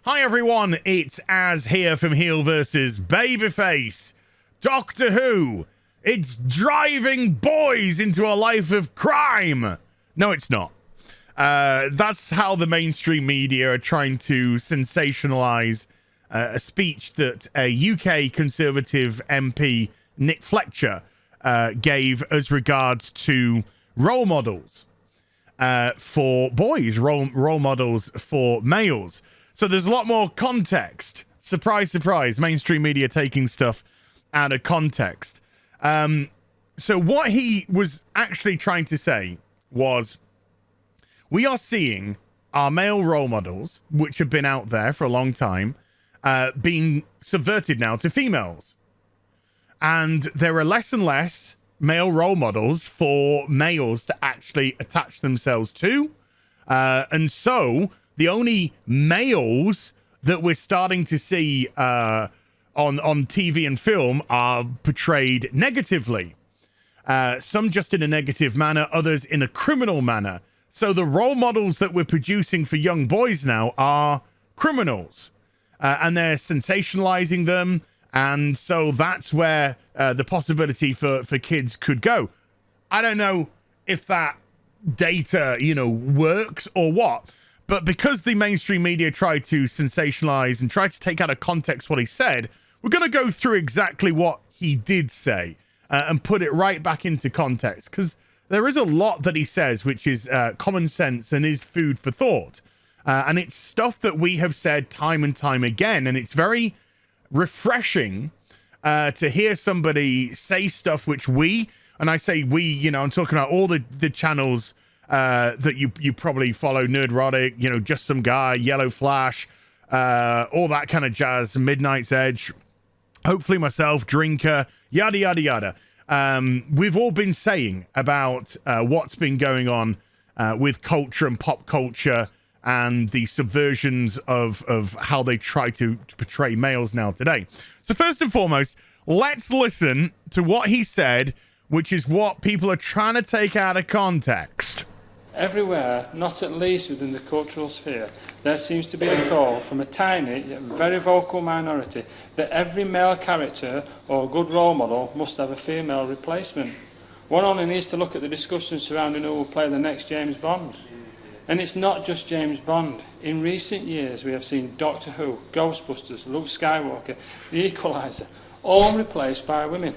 Hi everyone, it's Az here from HeelvsBabyface. Doctor Who, it's driving boys into a life of crime. No, it's not. That's how the mainstream media are trying to sensationalize a speech that a UK Conservative MP Nick Fletcher gave as regards to role models for boys, role models for males. So there's a lot more context. Surprise, surprise. Mainstream media taking stuff out of context. So what he was actually trying to say was, we are seeing our male role models, which have been out there for a long time, being subverted now to females. And there are less and less male role models for males to actually attach themselves to. And so the only males that we're starting to see on TV and film are portrayed negatively. Some just in a negative manner, others in a criminal manner. So the role models that we're producing for young boys now are criminals. And they're sensationalizing them. And so that's where the possibility for kids could go. I don't know if that data, works or what. But because the mainstream media tried to sensationalize and try to take out of context what he said, we're going to go through exactly what he did say and put it right back into context. Because there is a lot that he says which is common sense and is food for thought. And it's stuff that we have said time and time again. And it's very refreshing to hear somebody say stuff which we, and I say we, I'm talking about all the channels that you probably follow, Nerdrotic, Just Some Guy, Yellow Flash, all that kind of jazz, Midnight's Edge, hopefully myself, Drinker, yada, yada, yada. We've all been saying about what's been going on with culture and pop culture and the subversions of how they try to portray males now today. So first and foremost, let's listen to what he said, which is what people are trying to take out of context. Everywhere, not at least within the cultural sphere, there seems to be a call from a tiny yet very vocal minority that every male character or good role model must have a female replacement. One only needs to look at the discussion surrounding who will play the next James Bond. And it's not just James Bond. In recent years, we have seen Doctor Who, Ghostbusters, Luke Skywalker, The Equalizer, all replaced by women.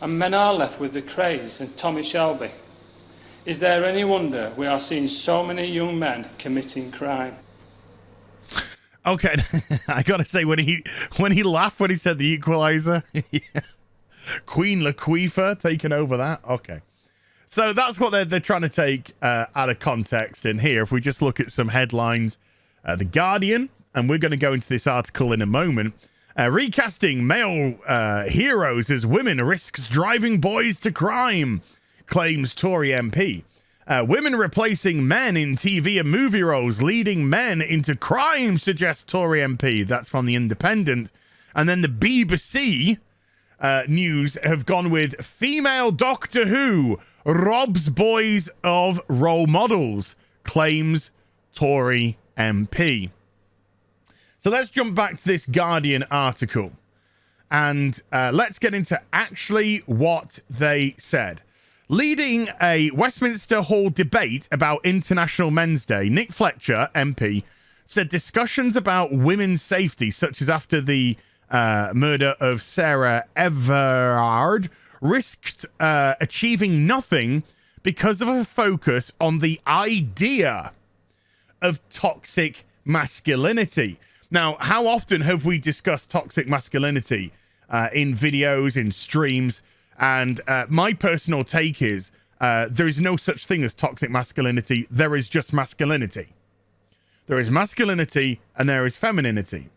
And men are left with the Craze and Tommy Shelby. Is there any wonder we are seeing so many young men committing crime? Okay, I gotta say, when he laughed when he said The Equalizer, yeah. Queen Latifah taking over that. Okay, so that's what they're trying to take out of context. And here, if we just look at some headlines, The Guardian, and we're going to go into this article in a moment. Recasting male heroes as women risks driving boys to crime, claims Tory MP. Women replacing men in TV and movie roles, leading men into crime, suggests Tory MP. That's from The Independent. And then the BBC news have gone with female Doctor Who robs boys of role models, claims Tory MP. So let's jump back to this Guardian article and let's get into actually what they said. Leading a Westminster Hall debate about International Men's Day, Nick Fletcher, MP, said discussions about women's safety, such as after the murder of Sarah Everard, risked achieving nothing because of a focus on the idea of toxic masculinity. Now, how often have we discussed toxic masculinity in videos, in streams? And my personal take is there is no such thing as toxic masculinity. There is just masculinity. There is masculinity and there is femininity.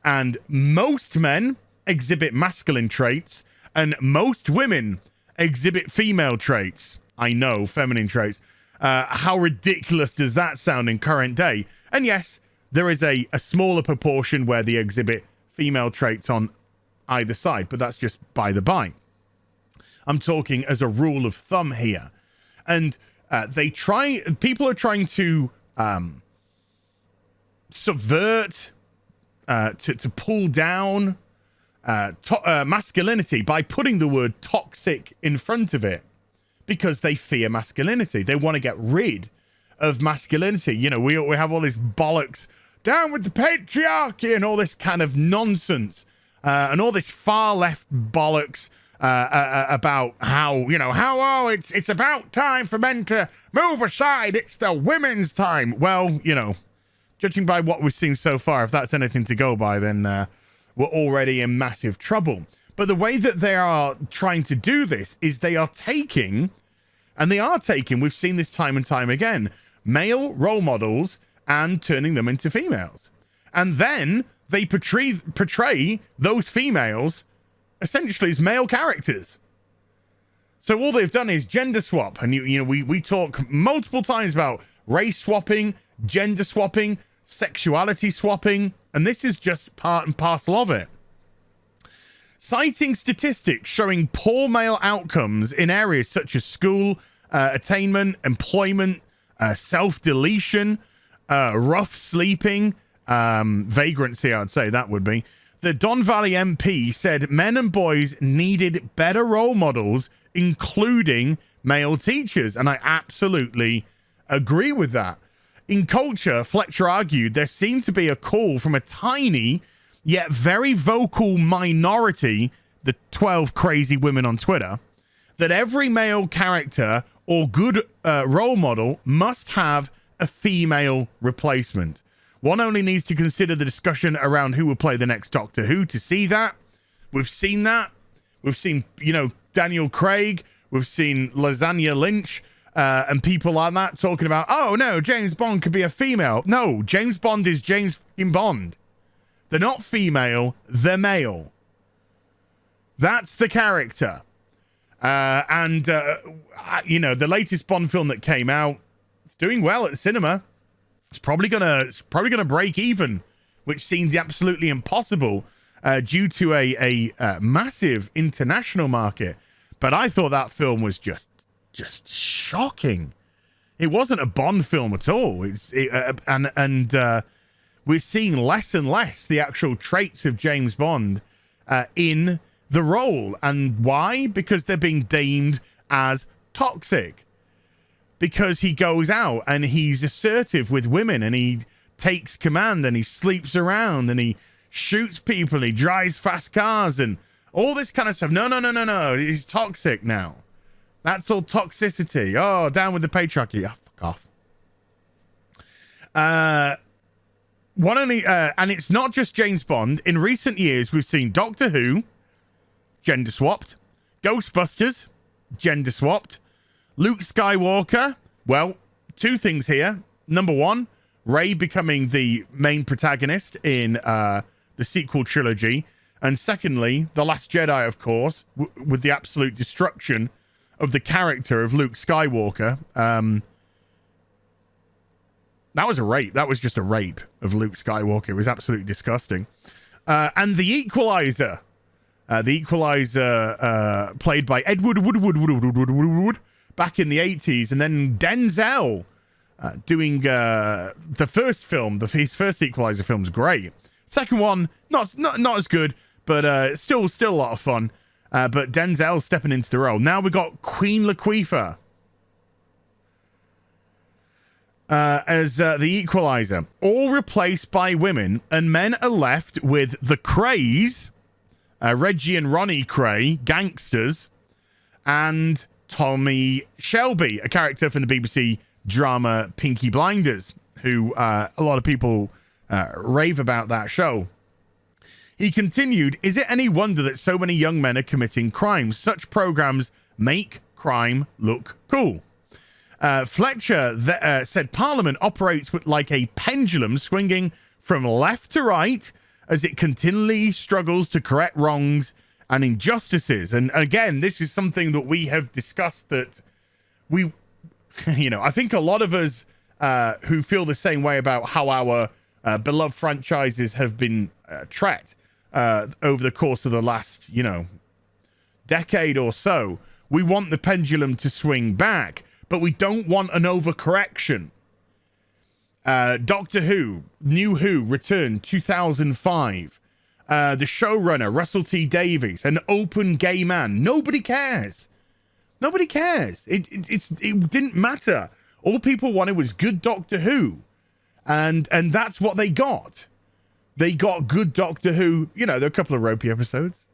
And most men exhibit masculine traits and most women exhibit female traits. I know, feminine traits. How ridiculous does that sound in current day? And yes, there is a smaller proportion where they exhibit female traits on either side, but that's just by the by. I'm talking as a rule of thumb here. And people are trying to subvert to pull down masculinity by putting the word toxic in front of it, because they fear masculinity. They want to get rid of masculinity. You know, we have all this bollocks, down with the patriarchy, and all this kind of nonsense, and all this far left bollocks about how, you know, how, it's about time for men to move aside. It's the women's time. Well, you know, judging by what we've seen so far, if that's anything to go by, then we're already in massive trouble. But the way that they are trying to do this is they are taking, we've seen this time and time again, male role models and turning them into females. And then they portray those females essentially as male characters. So all they've done is gender swap. And, you know, we talk multiple times about race swapping, gender swapping, sexuality swapping, and this is just part and parcel of it. Citing statistics showing poor male outcomes in areas such as school, attainment, employment, self-deletion, rough sleeping, vagrancy, I'd say that would be. The Don Valley MP said men and boys needed better role models, including male teachers. And I absolutely agree with that. In culture, Fletcher argued there seemed to be a call from a tiny yet very vocal minority, the 12 crazy women on Twitter, that every male character or good role model must have a female replacement. One only needs to consider the discussion around who will play the next Doctor Who to see that. We've seen that. We've seen, you know, Daniel Craig. We've seen Lasagna Lynch and people like that talking about, oh, no, James Bond could be a female. No, James Bond is James Bond. They're not female, they're male. That's the character. You know, the latest Bond film that came out, it's doing well at the cinema. It's probably gonna break even, which seemed absolutely impossible due to a massive international market. But I thought that film was just shocking. It wasn't a Bond film at all. We're seeing less and less the actual traits of James Bond in the role. And why? Because they're being deemed as toxic. Because he goes out and he's assertive with women and he takes command and he sleeps around and he shoots people and he drives fast cars and all this kind of stuff. No. He's toxic now. That's all toxicity. Oh, down with the patriarchy. Oh, fuck off. And it's not just James Bond. In recent years, we've seen Doctor Who, gender swapped. Ghostbusters, gender swapped. Luke Skywalker, well, two things here. Number one, Rey becoming the main protagonist in the sequel trilogy. And secondly, The Last Jedi, of course, with the absolute destruction of the character of Luke Skywalker. That was a rape. That was just a rape of Luke Skywalker. It was absolutely disgusting. And The Equalizer. The Equalizer played by Edward Woodward back in the 80s. And then Denzel doing the first film. His first Equalizer film's great. Second one, not as good, but still a lot of fun. But Denzel stepping into the role. Now we got Queen Latifah as the Equalizer, all replaced by women, and men are left with the Krays, Reggie and Ronnie Kray, gangsters, and Tommy Shelby, a character from the BBC drama Pinky Blinders, who a lot of people rave about that show. He continued, is it any wonder that so many young men are committing crimes? Such programs make crime look cool. Fletcher said Parliament operates like a pendulum swinging from left to right as it continually struggles to correct wrongs and injustices. And again, this is something that we have discussed, that we, I think a lot of us who feel the same way about how our beloved franchises have been treated over the course of the last, decade or so. We want the pendulum to swing back, but we don't want an overcorrection. Doctor Who, New Who returned 2005. The showrunner, Russell T Davies, an open gay man. Nobody cares. Nobody cares. It didn't matter. All people wanted was good Doctor Who. And that's what they got. They got good Doctor Who. You know, there are a couple of ropey episodes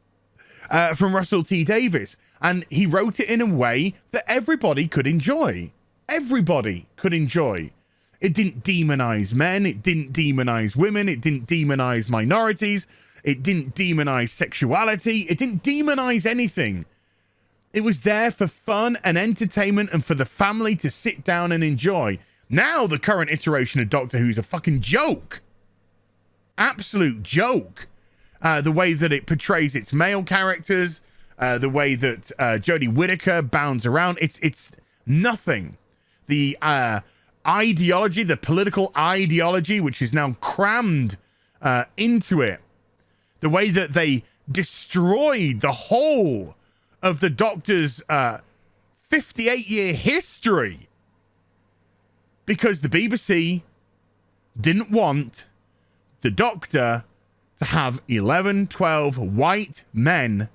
from Russell T Davies. And he wrote it in a way that everybody could enjoy. Everybody could enjoy. It didn't demonize men. It didn't demonize women. It didn't demonize minorities. It didn't demonize sexuality. It didn't demonize anything. It was there for fun and entertainment and for the family to sit down and enjoy. Now the current iteration of Doctor Who is a fucking joke. Absolute joke. The way that it portrays its male characters, the way that Jodie Whittaker bounds around, it's nothing. The ideology, the political ideology, which is now crammed into it, the way that they destroyed the whole of the Doctor's 58-year history because the BBC didn't want the Doctor to have 11, 12 white men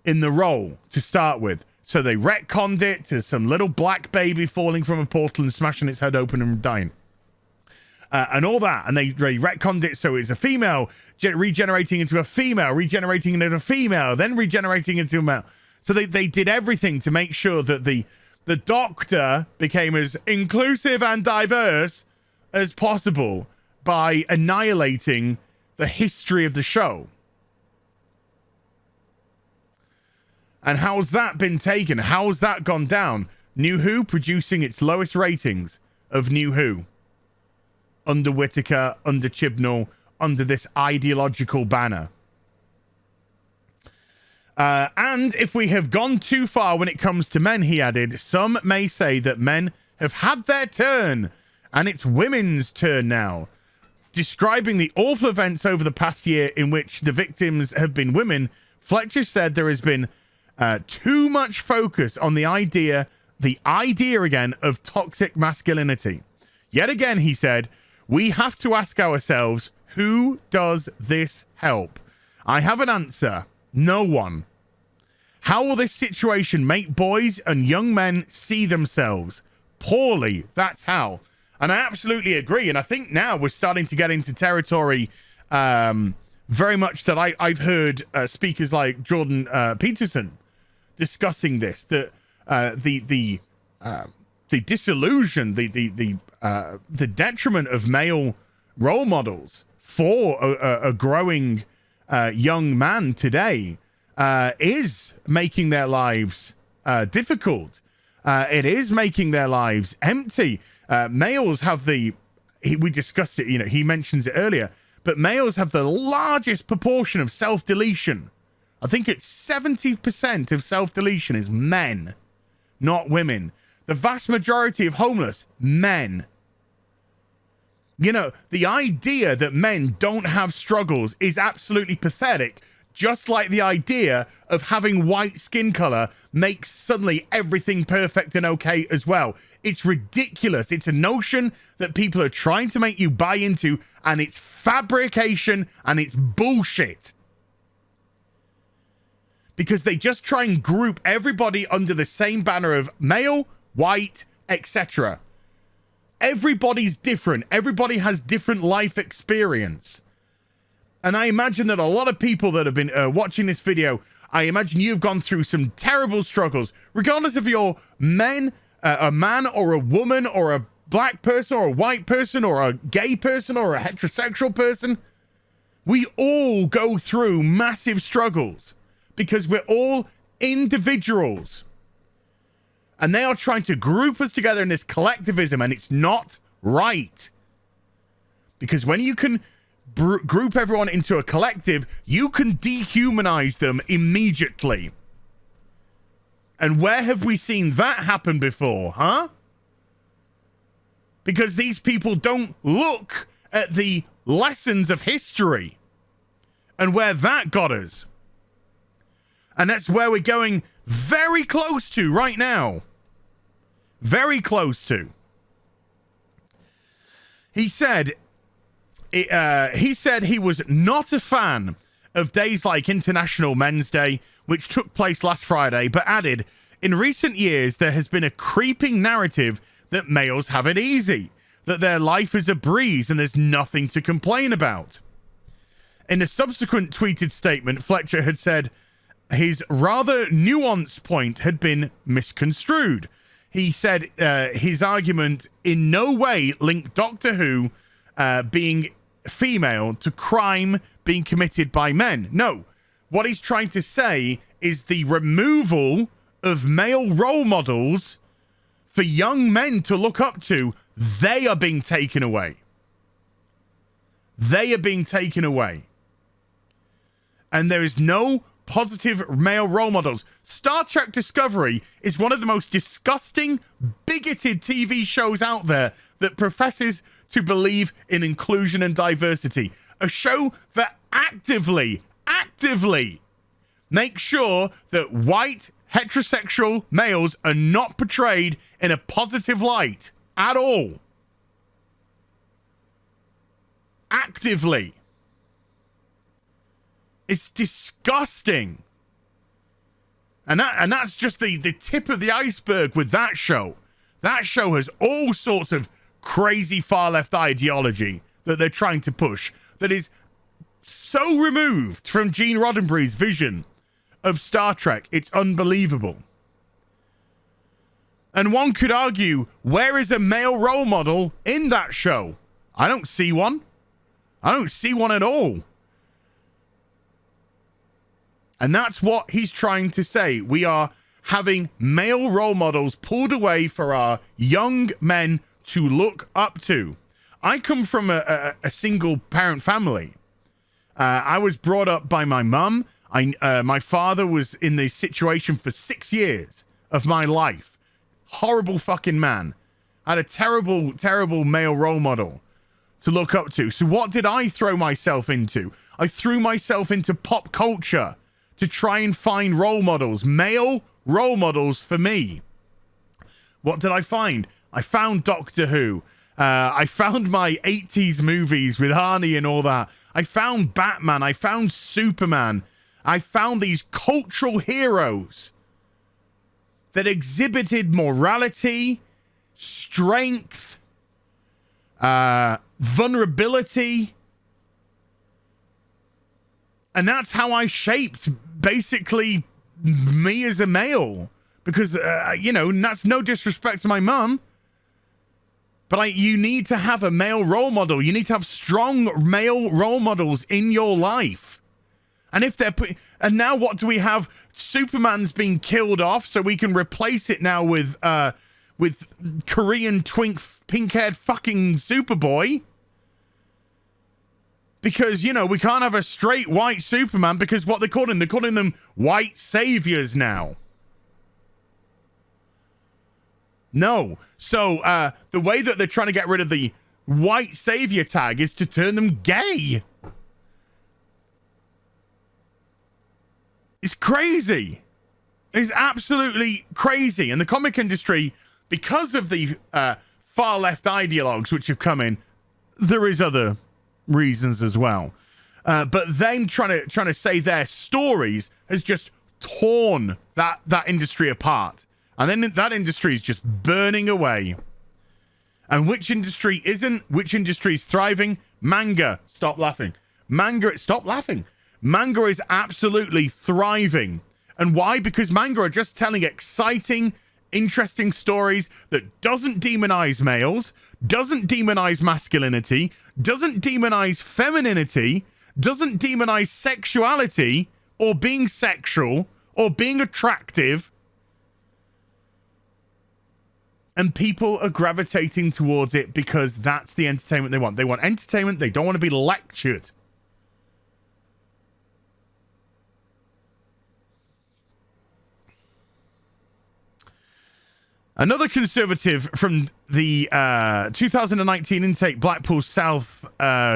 in the role to start with. So they retconned it to some little black baby falling from a portal and smashing its head open and dying. And all that. And they retconned it so it's a female regenerating into a female, regenerating into a female, then regenerating into a male. So they did everything to make sure that the Doctor became as inclusive and diverse as possible by annihilating the history of the show. And how's that been taken? How's that gone down? New Who producing its lowest ratings of New Who. Under Whittaker, under Chibnall, under this ideological banner. And if we have gone too far when it comes to men, he added, some may say that men have had their turn and it's women's turn now. Describing the awful events over the past year in which the victims have been women, Fletcher said there has been too much focus on the idea again of toxic masculinity. Yet again, he said, we have to ask ourselves, who does this help? I have an answer. No one. How will this situation make boys and young men see themselves? Poorly. That's how. And I absolutely agree. And I think now we're starting to get into territory very much that I've heard speakers like Jordan Peterson discussing this, that the disillusion, the detriment of male role models for a growing young man today is making their lives difficult. It is making their lives empty. Males have we discussed it, you know, he mentions it earlier, but males have the largest proportion of self-deletion. I think it's 70% of self-deletion is men, not women. The vast majority of homeless, men. You know, the idea that men don't have struggles is absolutely pathetic, just like the idea of having white skin color makes suddenly everything perfect and okay as well. It's ridiculous. It's a notion that people are trying to make you buy into, and it's fabrication and it's bullshit. Because they just try and group everybody under the same banner of male, white, etc. Everybody's different. Everybody has different life experience. And I imagine that a lot of people that have been watching this video, I imagine you've gone through some terrible struggles, regardless if you're a man or a woman or a black person or a white person or a gay person or a heterosexual person. We all go through massive struggles because we're all individuals. And they are trying to group us together in this collectivism, and it's not right. Because when you can group everyone into a collective, you can dehumanize them immediately. And where have we seen that happen before, huh? Because these people don't look at the lessons of history and where that got us. And that's where we're going very close to right now. Very close to. He said he was not a fan of days like International Men's Day, which took place last Friday, but added, in recent years, there has been a creeping narrative that males have it easy, that their life is a breeze and there's nothing to complain about. In a subsequent tweeted statement, Fletcher had said his rather nuanced point had been misconstrued. He said his argument in no way linked Doctor Who being female to crime being committed by men. No, what he's trying to say is the removal of male role models for young men to look up to, they are being taken away. They are being taken away. And there is no positive male role models. Star Trek Discovery is one of the most disgusting, bigoted TV shows out there that professes to believe in inclusion and diversity. A show that actively makes sure that white heterosexual males are not portrayed in a positive light at all. Actively. It's disgusting. And that's just the tip of the iceberg with that show. That show has all sorts of crazy far left ideology that they're trying to push that is so removed from Gene Roddenberry's vision of Star Trek. It's unbelievable. And one could argue, where is a male role model in that show? I don't see one. I don't see one at all. And that's what he's trying to say. We are having male role models pulled away for our young men to look up to. I come from a single parent family. I was brought up by my mum. My father was in this situation for 6 years of my life. Horrible fucking man. I had a terrible male role model to look up to. So what did I throw myself into? I threw myself into pop culture to try and find role models, male role models for me. What did I find? I found Doctor Who. I found my 80s movies with Arnie and all that. I found Batman. I found Superman. I found these cultural heroes that exhibited morality, strength, vulnerability. And that's how I shaped basically me as a male. Because, that's no disrespect to my mum. But you need to have a male role model. You need to have strong male role models in your life. And if they're and now what do we have? Superman's been killed off, so we can replace it now with Korean pink-haired fucking Superboy. Because, we can't have a straight white Superman because what they're calling them white saviors now. No. So the way that they're trying to get rid of the white savior tag is to turn them gay. It's crazy. It's absolutely crazy. And the comic industry, because of the far left ideologues which have come in, there is other reasons as well. But them trying to say their stories has just torn that industry apart. And then that industry is just burning away. And which industry isn't? Which industry is thriving? Manga. Stop laughing. Stop laughing. Manga is absolutely thriving. And why? Because manga are just telling exciting, interesting stories that doesn't demonize males, doesn't demonize masculinity, doesn't demonize femininity, doesn't demonize sexuality or being sexual or being attractive. And people are gravitating towards it because that's the entertainment they want. They want entertainment. They don't want to be lectured. Another conservative from the 2019 intake Blackpool South,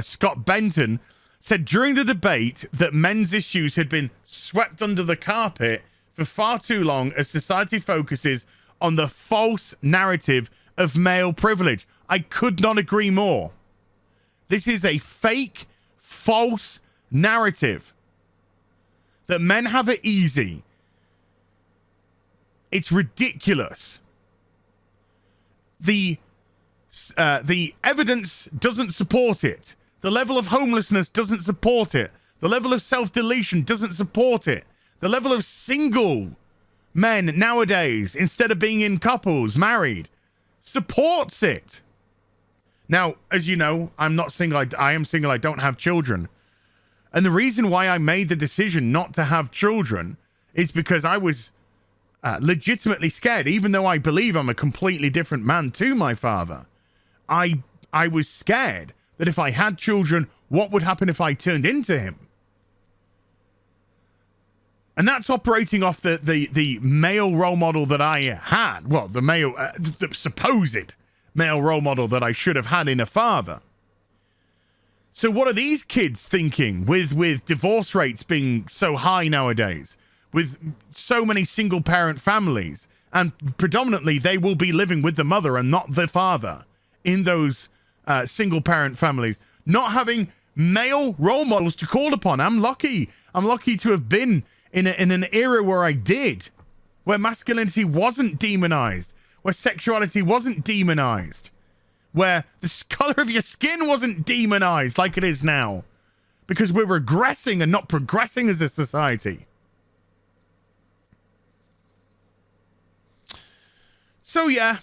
Scott Benton, said during the debate that men's issues had been swept under the carpet for far too long as society focuses on the false narrative of male privilege. I could not agree more. This is a fake, false narrative that men have it easy. It's ridiculous. The evidence doesn't support it. The level of homelessness doesn't support it. The level of self-deletion doesn't support it. The level of single men nowadays, instead of being in couples, married, supports it. Now, as you know, I'm not single. I am single. I don't have children. And the reason why I made the decision not to have children is because I was legitimately scared, even though I believe I'm a completely different man to my father. I was scared that if I had children, what would happen if I turned into him? And that's operating off the male role model that I had. Well, the supposed male role model that I should have had in a father. So what are these kids thinking with divorce rates being so high nowadays, with so many single parent families, and predominantly they will be living with the mother and not the father in those single parent families, not having male role models to call upon? I'm lucky to have been in an era where I did, where masculinity wasn't demonized, where sexuality wasn't demonized, where the color of your skin wasn't demonized like it is now, because we're regressing and not progressing as a society. So yeah,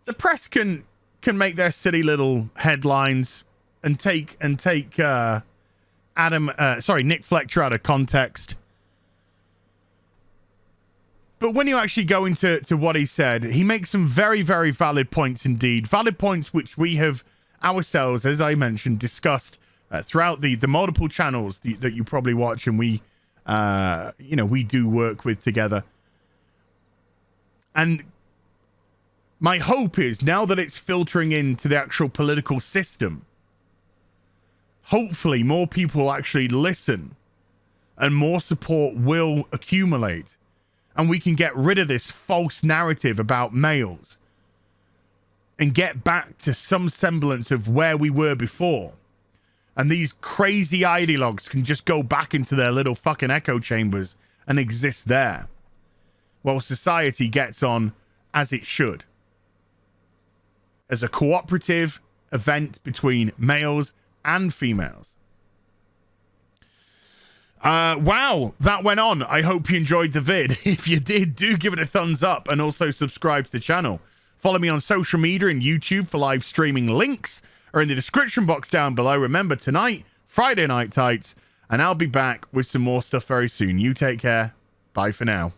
the press can make their silly little headlines and take Nick Fletcher out of context. But when you actually go into what he said, he makes some very, very valid points indeed. Valid points which we have ourselves, as I mentioned, discussed throughout the multiple channels that you probably watch, and we do work with together. And my hope is, now that it's filtering into the actual political system, hopefully more people will actually listen and more support will accumulate. And we can get rid of this false narrative about males and get back to some semblance of where we were before. And these crazy ideologues can just go back into their little fucking echo chambers and exist there, while society gets on as it should, as a cooperative event between males and females. Wow, that went on. I hope you enjoyed the vid. If you did, do give it a thumbs up and also subscribe to the channel. Follow me on social media and YouTube for live streaming. Links are in the description box down below. Remember, tonight, Friday Night Tights, and I'll be back with some more stuff very soon. You take care. Bye for now.